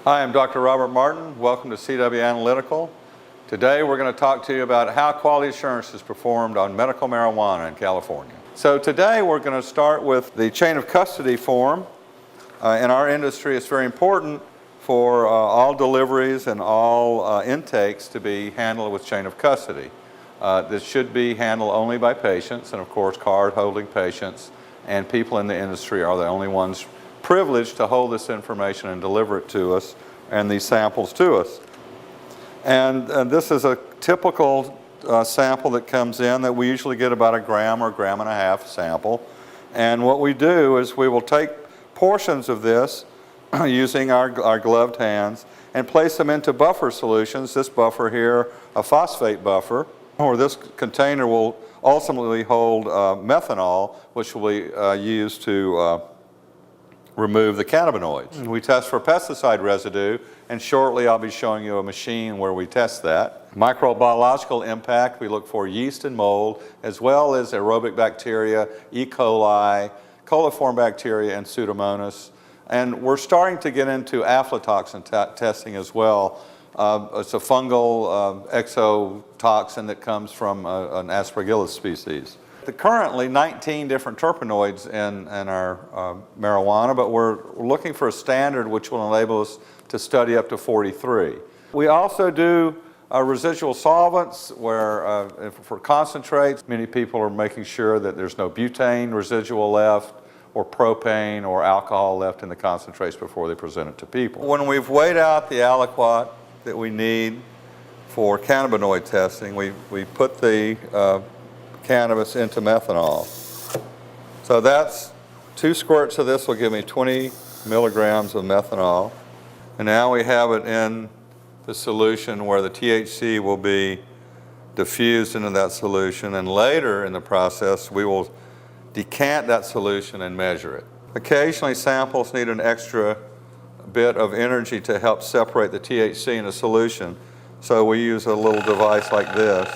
Hi, I'm Dr. Robert Martin. Welcome to CW Analytical. Today we're going to talk to you about how quality assurance is performed on medical marijuana in California. So today we're going to start with the chain of custody form. In our industry, it's very important for all deliveries and all intakes to be handled with chain of custody. This should be handled only by patients, and of course card-holding patients and people in the industry are the only ones privileged to hold this information and deliver it to us and these samples to us. And this is a typical sample that comes in that we usually get about a gram or a gram and a half sample. And what we do is we will take portions of this using our gloved hands and place them into buffer solutions. This buffer here, a phosphate buffer, or this container will ultimately hold methanol, which will be used to remove the cannabinoids. We test for pesticide residue, and shortly I'll be showing you a machine where we test that. Microbiological impact, we look for yeast and mold, as well as aerobic bacteria, E. coli, coliform bacteria, and Pseudomonas. And we're starting to get into aflatoxin testing as well. It's a fungal exotoxin that comes from an Aspergillus species. Currently 19 different terpenoids in our marijuana, but we're looking for a standard which will enable us to study up to 43. We also do residual solvents where for concentrates, many people are making sure that there's no butane residual left or propane or alcohol left in the concentrates before they present it to people. When we've weighed out the aliquot that we need for cannabinoid testing, we put the cannabis into methanol. So that's 2 squirts of this will give me 20 milligrams of methanol. And now we have it in the solution where the THC will be diffused into that solution, and later in the process we will decant that solution and measure it. Occasionally samples need an extra bit of energy to help separate the THC in a solution, so we use a little device like this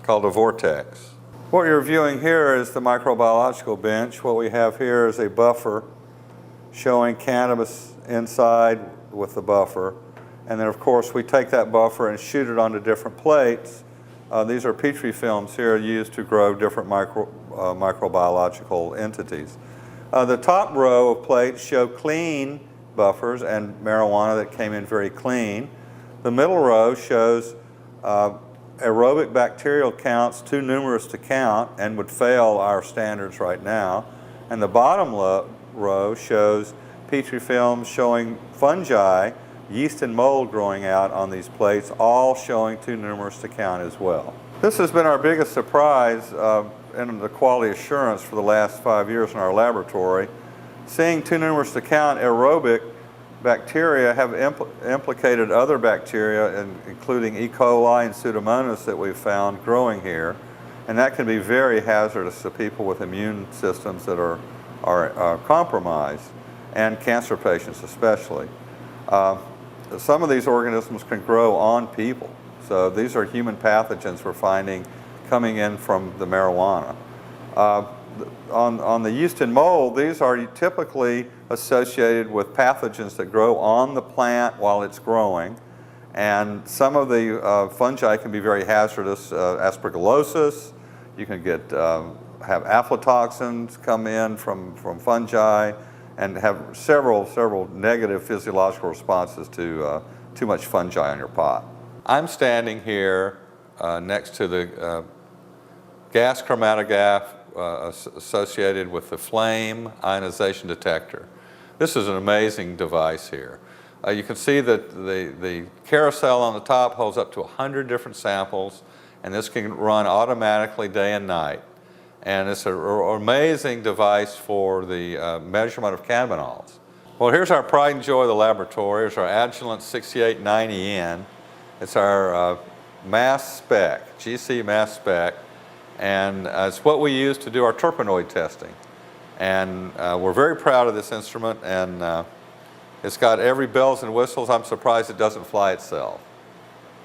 called a vortex. What you're viewing here is the microbiological bench. What we have here is a buffer showing cannabis inside with the buffer. And then of course we take that buffer and shoot it onto different plates. These are Petri films here used to grow different microbiological entities. The top row of plates show clean buffers and marijuana that came in very clean. The middle row shows aerobic bacterial counts too numerous to count and would fail our standards right now. And the bottom row shows Petri films showing fungi, yeast and mold growing out on these plates, all showing too numerous to count as well. This has been our biggest surprise in the quality assurance for the last 5 years in our laboratory. Seeing too numerous to count aerobic bacteria have implicated other bacteria, including E. coli and Pseudomonas that we've found growing here. And that can be very hazardous to people with immune systems that are compromised, and cancer patients especially. Some of these organisms can grow on people. So these are human pathogens we're finding coming in from the marijuana. On the yeast and mold, these are typically associated with pathogens that grow on the plant while it's growing. And some of the fungi can be very hazardous. Aspergillosis, you can have aflatoxins come in from fungi and have several negative physiological responses to too much fungi on your pot. I'm standing here next to the gas chromatograph associated with the flame ionization detector. This is an amazing device here. You can see that the carousel on the top holds up to 100 different samples, and this can run automatically day and night. And it's an amazing device for the measurement of cannabinoids. Well, here's our pride and joy of the laboratory. Here's our Agilent 6890N. It's our mass spec, GC mass spec. And it's what we use to do our terpenoid testing. And we're very proud of this instrument, and it's got every bells and whistles. I'm surprised it doesn't fly itself.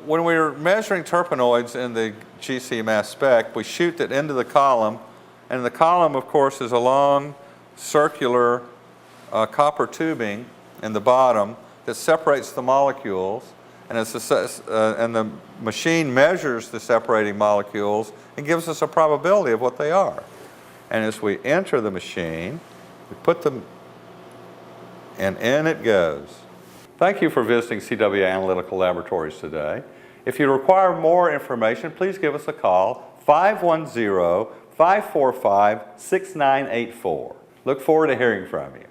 When we're measuring terpenoids in the GC mass spec, we shoot it into the column, and the column, of course, is a long circular copper tubing in the bottom that separates the molecules, and the machine measures the separating molecules and gives us a probability of what they are. And as we enter the machine, we put them, and in it goes. Thank you for visiting CW Analytical Laboratories today. If you require more information, please give us a call, 510-545-6984. Look forward to hearing from you.